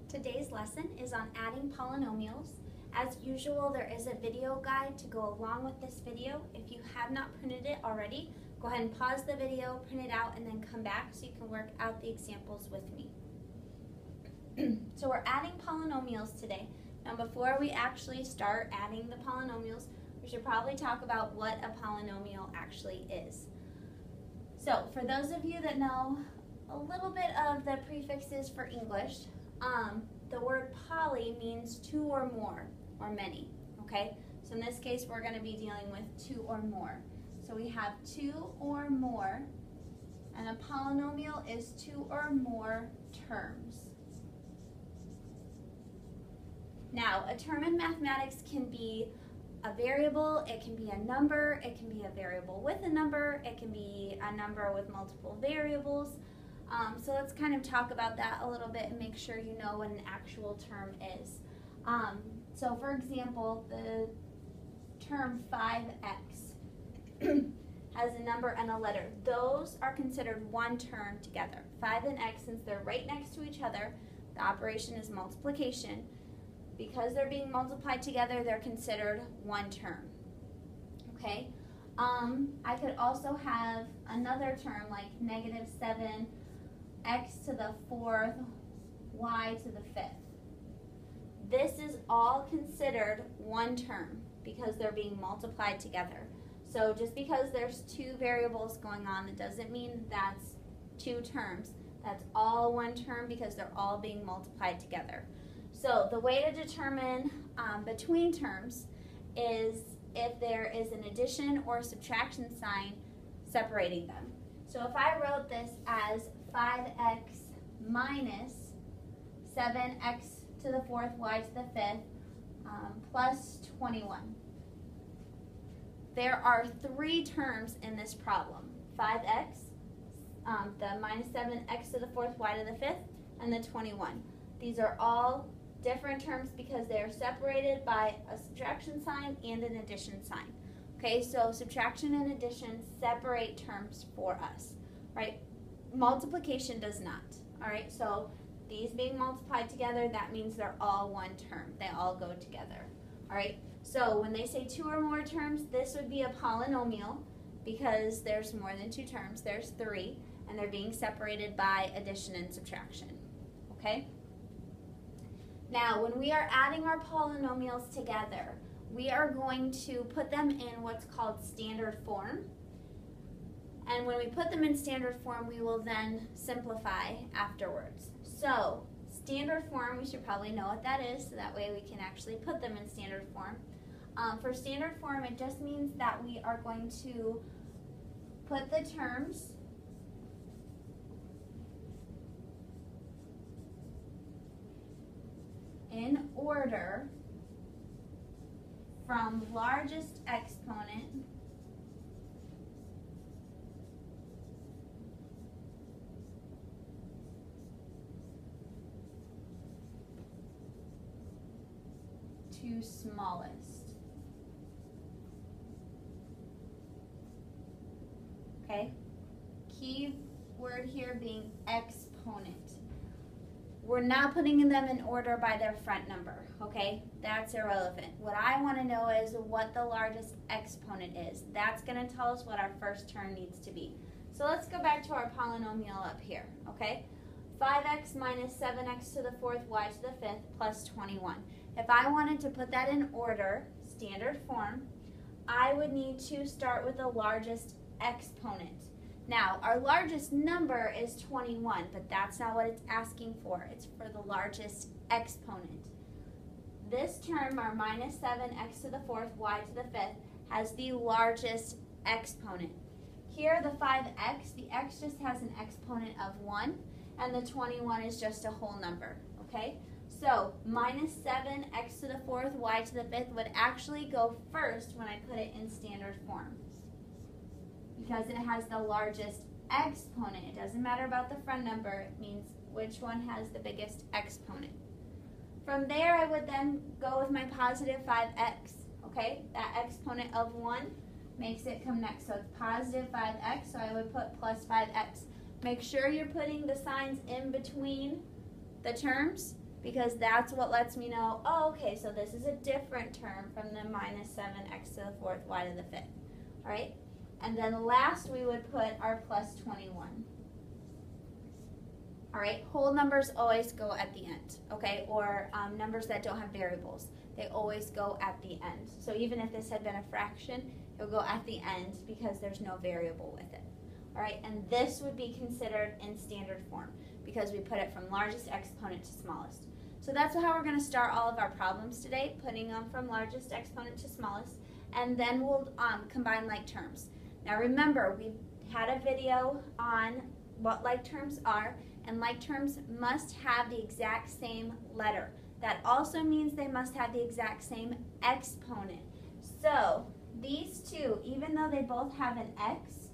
Today's lesson is on adding polynomials. As usual, there is a video guide to go along with this video. If you have not printed it already, go ahead and pause the video, print it out, and then come back so you can work out the examples with me. So we're adding polynomials today. Now before we actually start adding the polynomials, we should probably talk about what a polynomial actually is. So for those of you that know a little bit of the prefixes for English, the word poly means two or more, or many, okay? So in this case, we're going to be dealing with two or more. So we have two or more, and a polynomial is two or more terms. Now, a term in mathematics can be a variable, it can be a number, it can be a variable with a number, it can be a number with multiple variables. So let's kind of talk about that a little bit and make sure you know what an actual term is. So for example, the term 5x has a number and a letter. Those are considered one term together. 5 and x, since they're right next to each other, the operation is multiplication. Because they're being multiplied together, they're considered one term. Okay? I could also have another term like negative 7 x to the 4th, y to the 5th. This is all considered one term because they're being multiplied together. So just because there's two variables going on, that doesn't mean that's two terms. That's all one term because they're all being multiplied together. So the way to determine between terms is if there is an addition or subtraction sign separating them. So if I wrote this as 5x minus 7x to the 4th, y to the 5th, plus 21. There are three terms in this problem. 5x, the minus 7x to the 4th, y to the 5th, and the 21. These are all different terms because they are separated by a subtraction sign and an addition sign. Okay, so subtraction and addition separate terms for us, right? Multiplication does not, all right? So these being multiplied together, that means they're all one term. They all go together, all right? So when they say two or more terms, this would be a polynomial because there's more than two terms. There's three, and they're being separated by addition and subtraction, okay? Now, when we are adding our polynomials together, we are going to put them in what's called standard form. And when we put them in standard form, we will then simplify afterwards. So, standard form, we should probably know what that is, so that way we can actually put them in standard form. For standard form, it just means that we are going to put the terms in order from largest exponent to smallest. Okay? Key word here being exponent. We're not putting them in order by their front number, okay? That's irrelevant. What I want to know is what the largest exponent is. That's going to tell us what our first term needs to be. So let's go back to our polynomial up here, okay? 5x minus 7x to the 4th, y to the 5th, plus 21. If I wanted to put that in order, standard form, I would need to start with the largest exponent. Now, our largest number is 21, but that's not what it's asking for. It's for the largest exponent. This term, our minus 7x to the 4th, y to the 5th, has the largest exponent. Here, the 5x, the x just has an exponent of 1, and the 21 is just a whole number, okay? So, minus 7x to the 4th, y to the 5th would actually go first when I put it in standard form, because it has the largest exponent. It doesn't matter about the front number. It means which one has the biggest exponent. From there, I would then go with my positive 5x, okay? That exponent of 1 makes it come next. So it's positive 5x, so I would put plus 5x. Make sure you're putting the signs in between the terms because that's what lets me know, oh, okay, so this is a different term from the minus 7x to the fourth y to the fifth. All right? And then last we would put our plus 21. All right, whole numbers always go at the end, okay? Or numbers that don't have variables, they always go at the end. So even if this had been a fraction, it would go at the end because there's no variable with it. All right, and this would be considered in standard form because we put it from largest exponent to smallest. So that's how we're going to start all of our problems today, putting them from largest exponent to smallest, and then we'll combine like terms. Now remember, we had a video on what like terms are, and like terms must have the exact same letter. That also means they must have the exact same exponent. So these two, even though they both have an x,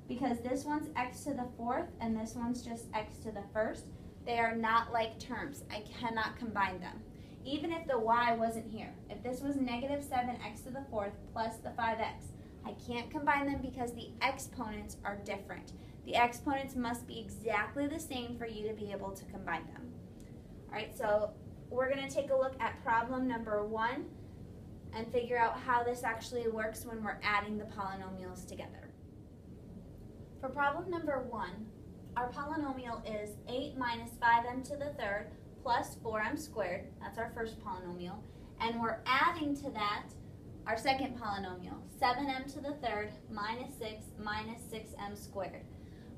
because this one's x to the fourth and this one's just x to the first, they are not like terms. I cannot combine them. Even if the y wasn't here, if this was negative 7x to the fourth plus the 5x, I can't combine them because the exponents are different. The exponents must be exactly the same for you to be able to combine them. All right, so we're going to take a look at problem number 1 and figure out how this actually works when we're adding the polynomials together. For problem number 1, our polynomial is 8 minus 5m to the third plus 4m squared. That's our first polynomial. And we're adding to that our second polynomial, 7m to the third minus 6 minus 6m squared.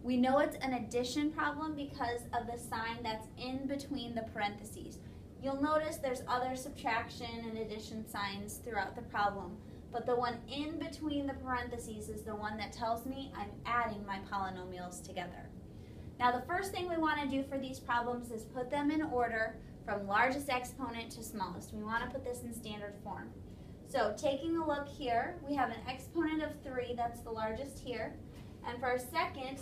We know it's an addition problem because of the sign that's in between the parentheses. You'll notice there's other subtraction and addition signs throughout the problem, but the one in between the parentheses is the one that tells me I'm adding my polynomials together. Now the first thing we want to do for these problems is put them in order from largest exponent to smallest. We want to put this in standard form. So taking a look here, we have an exponent of 3, that's the largest here, and for our second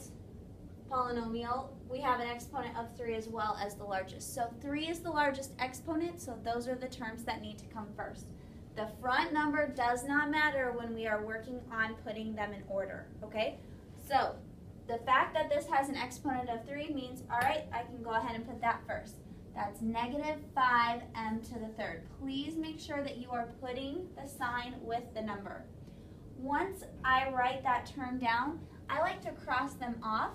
polynomial, we have an exponent of 3 as well as the largest. So 3 is the largest exponent, so those are the terms that need to come first. The front number does not matter when we are working on putting them in order, okay? So the fact that this has an exponent of 3 means, all right, I can go ahead and put that first. That's negative 5m to the third. Please make sure that you are putting the sign with the number. Once I write that term down, I like to cross them off.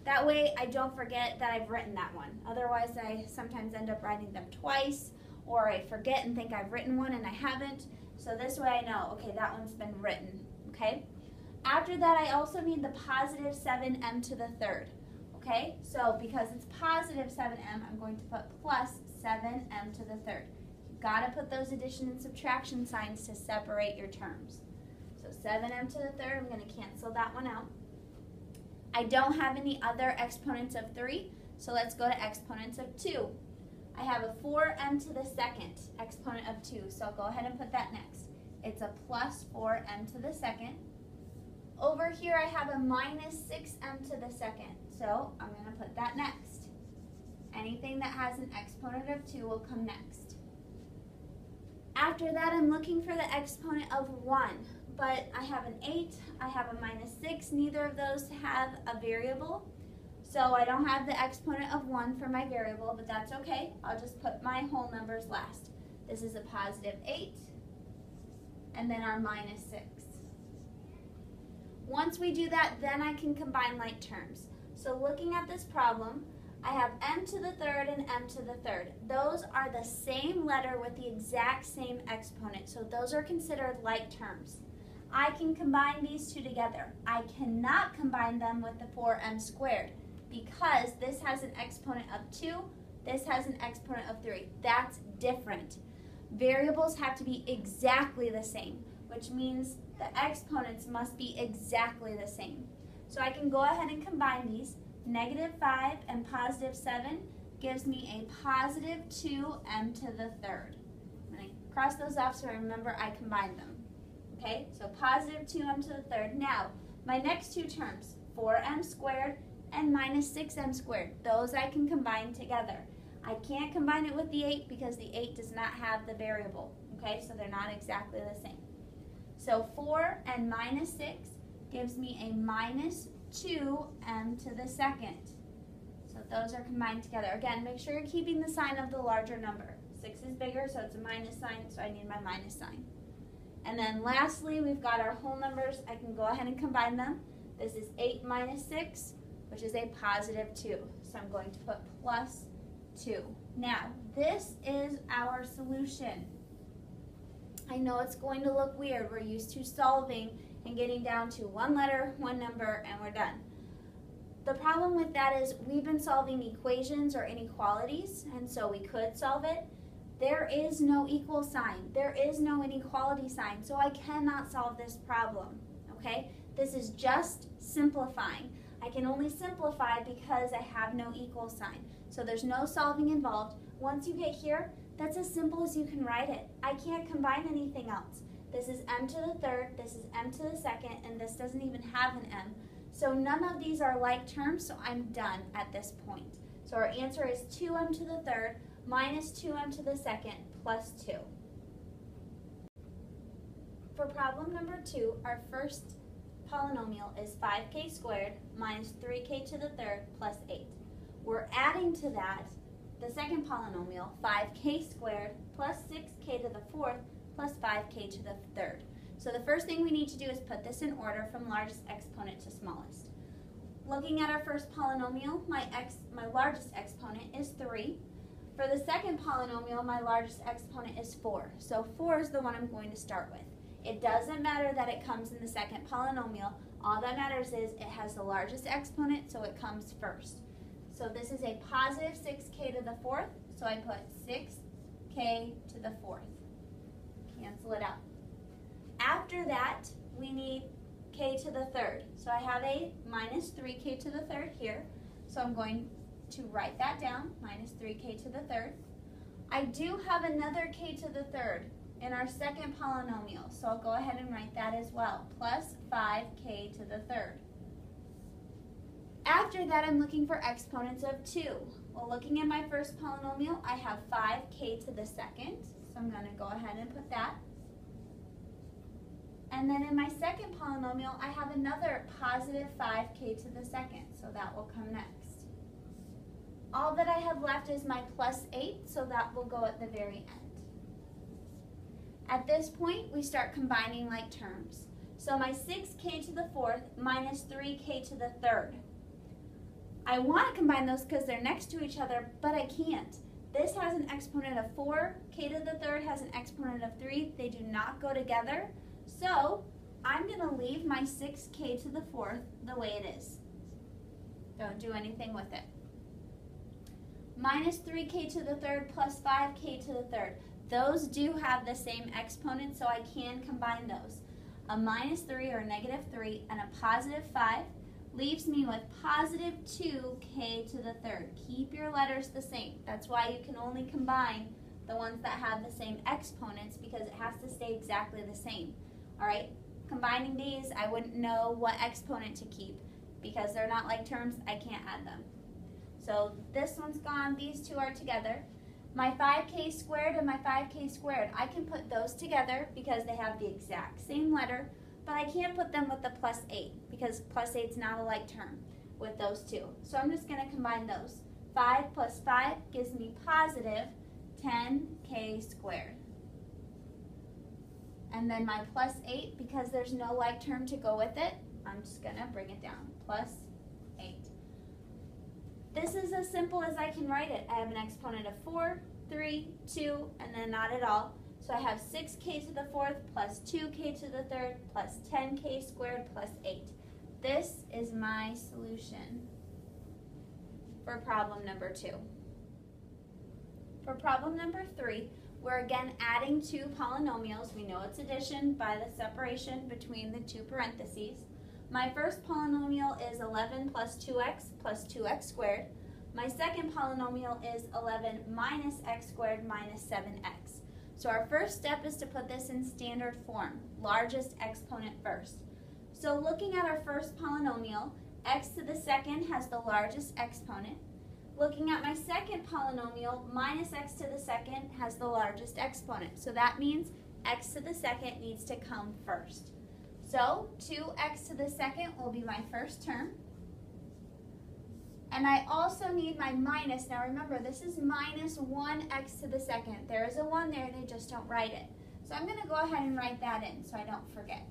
That way I don't forget that I've written that one. Otherwise I sometimes end up writing them twice, or I forget and think I've written one and I haven't. So this way I know, okay, that one's been written, okay? After that I also need the positive 7m to the third, okay? So because it's positive 7m, I'm going to put plus 7m to the third. You've got to put those addition and subtraction signs to separate your terms. So 7m to the third, I'm going to cancel that one out. I don't have any other exponents of 3, so let's go to exponents of 2. I have a 4m to the second exponent of 2, so I'll go ahead and put that next. It's a plus 4m to the second. Over here I have a minus 6m to the second, so I'm going to put that next. Anything that has an exponent of 2 will come next. After that I'm looking for the exponent of 1. But I have an 8, I have a minus 6, neither of those have a variable. So I don't have the exponent of 1 for my variable, but that's okay. I'll just put my whole numbers last. This is a positive 8, and then our minus 6. Once we do that, then I can combine like terms. So looking at this problem, I have m to the third and m to the third. Those are the same letter with the exact same exponent, so those are considered like terms. I can combine these two together. I cannot combine them with the 4m squared because this has an exponent of 2, this has an exponent of 3. That's different. Variables have to be exactly the same, which means the exponents must be exactly the same. So I can go ahead and combine these. Negative 5 and positive 7 gives me a positive 2m to the third. I'm going to cross those off so I remember I combined them. Okay, so positive 2m to the third. Now, my next two terms, 4m squared and minus 6m squared, those I can combine together. I can't combine it with the 8 because the 8 does not have the variable, okay, so they're not exactly the same. So 4 and minus 6 gives me a minus 2m to the second. So those are combined together. Again, make sure you're keeping the sign of the larger number. 6 is bigger, so it's a minus sign, so I need my minus sign. And then lastly, we've got our whole numbers. I can go ahead and combine them. This is 8 minus 6, which is a positive 2. So I'm going to put plus 2. Now, this is our solution. I know it's going to look weird. We're used to solving and getting down to one letter, one number, and we're done. The problem with that is we've been solving equations or inequalities, and so we could solve it. There is no equal sign. There is no inequality sign, so I cannot solve this problem, okay? This is just simplifying. I can only simplify because I have no equal sign. So there's no solving involved. Once you get here, that's as simple as you can write it. I can't combine anything else. This is m to the third, this is m to the second, and this doesn't even have an m. So none of these are like terms, so I'm done at this point. So our answer is 2m to the third minus 2m to the second plus 2. For problem number 2, our first polynomial is 5k squared minus 3k to the third plus 8. We're adding to that the second polynomial, 5k squared plus 6k to the fourth plus 5k to the third. So the first thing we need to do is put this in order from largest exponent to smallest. Looking at our first polynomial, my largest exponent is 3. For the second polynomial, my largest exponent is 4. So 4 is the one I'm going to start with. It doesn't matter that it comes in the second polynomial. All that matters is it has the largest exponent, so it comes first. So this is a positive 6k to the fourth, so I put 6k to the fourth. Cancel it out. After that, we need k to the third. So I have a minus 3k to the third here. So I'm going to write that down, minus 3k to the third. I do have another k to the third in our second polynomial, so I'll go ahead and write that as well, plus 5k to the third. After that, I'm looking for exponents of 2. Well, looking at my first polynomial, I have 5k to the second, so I'm going to go ahead and put that. And then in my second polynomial, I have another positive 5k to the second, so that will come next. All that I have left is my plus 8, so that will go at the very end. At this point, we start combining like terms. So my 6k to the fourth minus 3k to the third. I want to combine those because they're next to each other, but I can't. This has an exponent of 4, k to the third has an exponent of 3. They do not go together. So I'm going to leave my 6k to the fourth the way it is. Don't do anything with it. Minus 3k to the third plus 5k to the third. Those do have the same exponent, so I can combine those. A minus 3 or a negative 3 and a positive 5 leaves me with positive 2k to the third. Keep your letters the same. That's why you can only combine the ones that have the same exponents, because it has to stay exactly the same. All right, combining these, I wouldn't know what exponent to keep because they're not like terms. I can't add them. So this one's gone. These two are together. My 5k squared and my 5k squared, I can put those together because they have the exact same letter, but I can't put them with the plus 8 because plus 8 is not a like term with those two. So I'm just going to combine those. 5 plus 5 gives me positive 10k squared. And then my plus 8, because there's no like term to go with it, I'm just going to bring it down, plus 8. This is as simple as I can write it. I have an exponent of 4, 3, 2, and then not at all. So I have 6k to the fourth plus 2k to the third plus 10k squared plus 8. This is my solution for problem number 2. For problem number 3, we're again adding two polynomials. We know it's addition by the separation between the two parentheses. My first polynomial is 11 plus 2x squared. My second polynomial is 11 minus x squared minus 7x. So our first step is to put this in standard form, largest exponent first. So looking at our first polynomial, x to the second has the largest exponent. Looking at my second polynomial, minus x to the second has the largest exponent. So that means x to the second needs to come first. So 2x to the second will be my first term. And I also need my minus. Now remember, this is minus 1x to the second. There is a 1 there, they just don't write it. So I'm going to go ahead and write that in so I don't forget.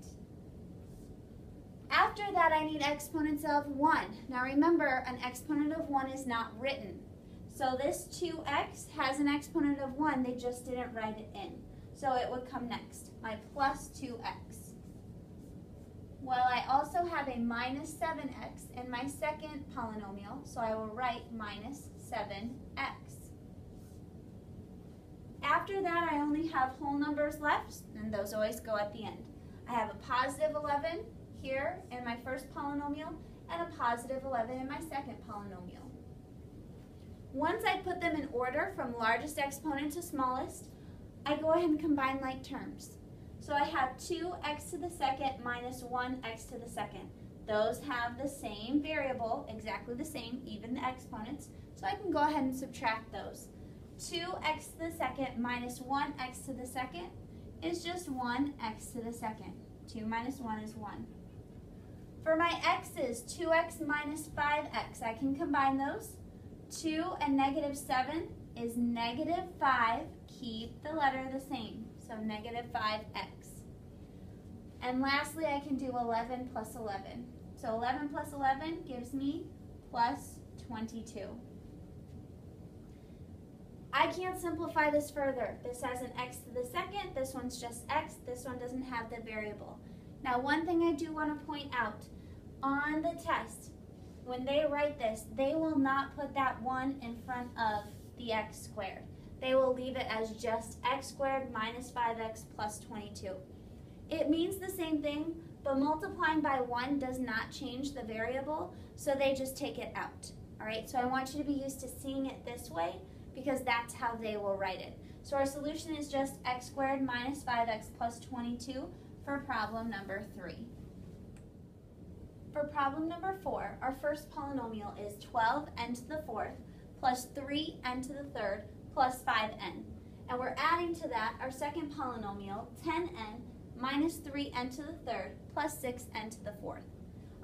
After that, I need exponents of 1. Now remember, an exponent of 1 is not written. So this 2x has an exponent of 1, they just didn't write it in. So it would come next, my plus 2x. Well, I also have a minus 7x in my second polynomial, so I will write minus 7x. After that, I only have whole numbers left, and those always go at the end. I have a positive 11 here in my first polynomial, and a positive 11 in my second polynomial. Once I put them in order from largest exponent to smallest, I go ahead and combine like terms. So I have 2x to the second minus 1x to the second. Those have the same variable, exactly the same, even the exponents, so I can go ahead and subtract those. 2x to the second minus 1x to the second is just 1x to the second. 2 minus 1 is 1. For my x's, 2x minus 5x, I can combine those. 2 and negative 7 is negative 5. Keep the letter the same, so negative 5x. And lastly, I can do 11 plus 11. So 11 plus 11 gives me plus 22. I can't simplify this further. This has an x to the second, this one's just x, this one doesn't have the variable. Now one thing I do want to point out, on the test, when they write this, they will not put that 1 in front of the x squared. They will leave it as just x squared minus 5x plus 22. It means the same thing, but multiplying by 1 does not change the variable, so they just take it out. All right, so I want you to be used to seeing it this way because that's how they will write it. So our solution is just x squared minus 5x plus 22 for problem number 3. For problem number 4, our first polynomial is 12n to the 4th plus 3n to the 3rd plus 5n. And we're adding to that our second polynomial, 10n minus 3n to the 3rd plus 6n to the 4th.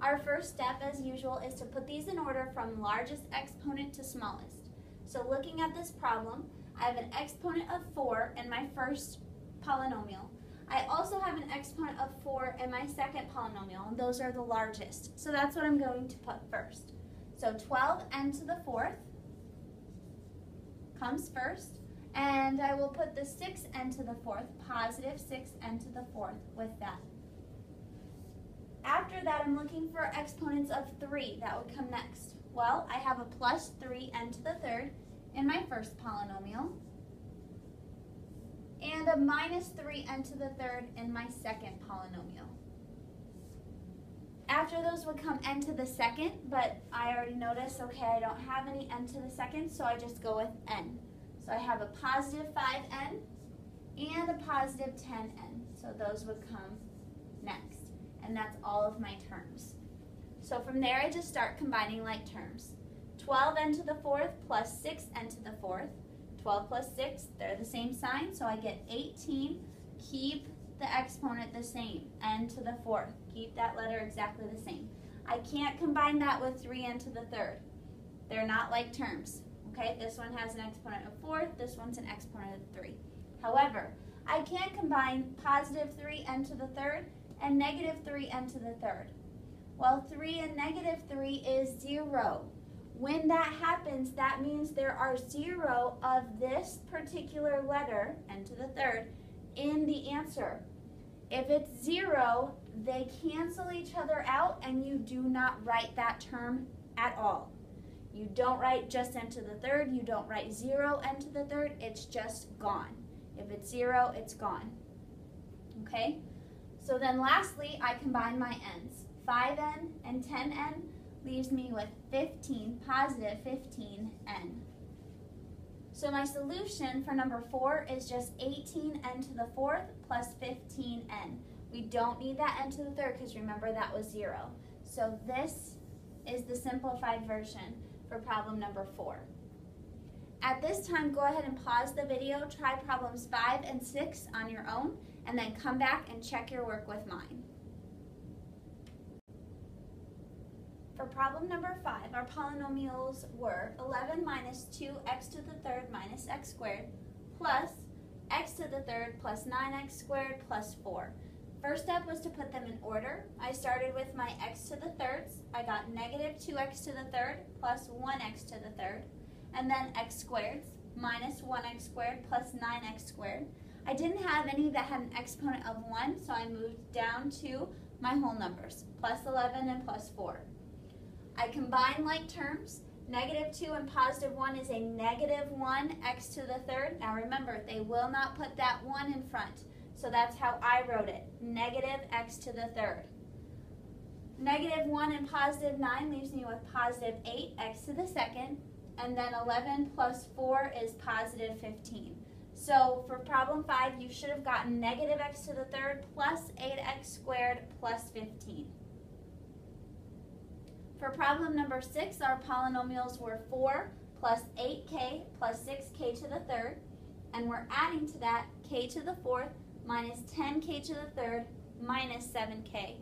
Our first step, as usual, is to put these in order from largest exponent to smallest. So looking at this problem, I have an exponent of 4 in my first polynomial. I also have an exponent of 4 in my second polynomial, and those are the largest. So that's what I'm going to put first. So 12n to the 4th comes first, and I will put the 6n to the 4th, positive 6n to the 4th with that. After that, I'm looking for exponents of 3. That would come next. Well, I have a plus 3n to the 3rd in my first polynomial, and a minus 3n to the 3rd in my second polynomial. After those would come n to the 2nd, but I already noticed, okay, I don't have any n to the 2nd, so I just go with n. So I have a positive 5n and a positive 10n, so those would come next. And that's all of my terms. So from there, I just start combining like terms. 12n to the 4th plus 6n to the 4th. 12 plus 6, they're the same sign, so I get 18. Keep the exponent the same, n to the 4th. Keep that letter exactly the same. I can't combine that with 3n to the 3rd. They're not like terms. Okay, this one has an exponent of 4, this one's an exponent of 3. However, I can combine positive 3n to the 3rd and negative 3n to the 3rd. Well, 3 and negative 3 is 0. When that happens, that means there are 0 of this particular letter, n to the 3rd, in the answer. If it's 0, they cancel each other out and you do not write that term at all. You don't write just n to the 3rd, you don't write 0 n to the 3rd, it's just gone. If it's 0, it's gone. Okay? So then lastly, I combine my n's. 5n and 10n leaves me with 15, positive 15n. So my solution for number 4 is just 18n to the 4th plus 15n. We don't need that n to the 3rd because remember that was 0. So this is the simplified version for problem number 4. At this time, go ahead and pause the video, try problems 5 and 6 on your own, and then come back and check your work with mine. For problem number 5, our polynomials were 11 minus 2x to the third minus x squared plus x to the third plus 9x squared plus 4. First step was to put them in order. I started with my x to the thirds. I got negative 2x to the third plus 1x to the third, and then x squareds minus 1x squared plus 9x squared. I didn't have any that had an exponent of 1, so I moved down to my whole numbers, plus 11 and plus 4. I combine like terms. Negative 2 and positive 1 is a negative 1 x to the third. Now remember, they will not put that 1 in front, so that's how I wrote it, negative x to the third. Negative 1 and positive 9 leaves me with positive 8 x to the second, and then 11 plus 4 is positive 15. So for problem 5, you should have gotten negative x to the third plus 8x squared plus 15. For problem number 6, our polynomials were 4 plus 8k plus 6k to the third, and we're adding to that k to the fourth minus 10k to the third minus 7k.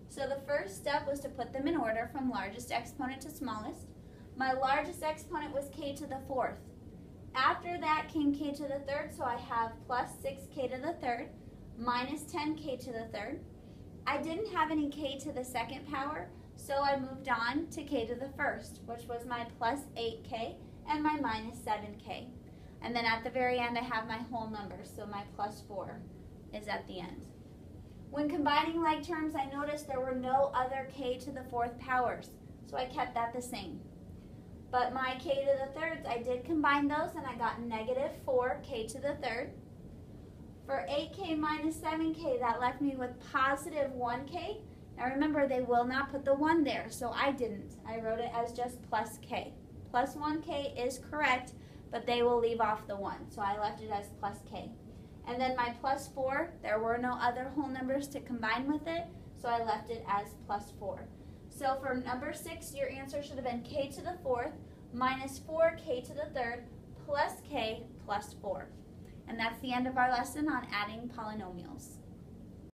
So the first step was to put them in order from largest exponent to smallest. My largest exponent was k to the fourth. After that came k to the third, so I have plus 6k to the third minus 10k to the third. I didn't have any k to the second power, so I moved on to k to the first, which was my plus 8k and my minus 7k. And then at the very end, I have my whole numbers, so my plus 4 is at the end. When combining like terms, I noticed there were no other k to the fourth powers, so I kept that the same. But my k to the thirds, I did combine those, and I got negative 4k to the third. For 8k minus 7k, that left me with positive 1k. Now remember, they will not put the 1 there, so I didn't. I wrote it as just plus k. Plus 1k is correct, but they will leave off the 1, so I left it as plus k. And then my plus 4, there were no other whole numbers to combine with it, so I left it as plus 4. So for number 6, your answer should have been k to the fourth minus 4k to the third plus k plus 4. And that's the end of our lesson on adding polynomials.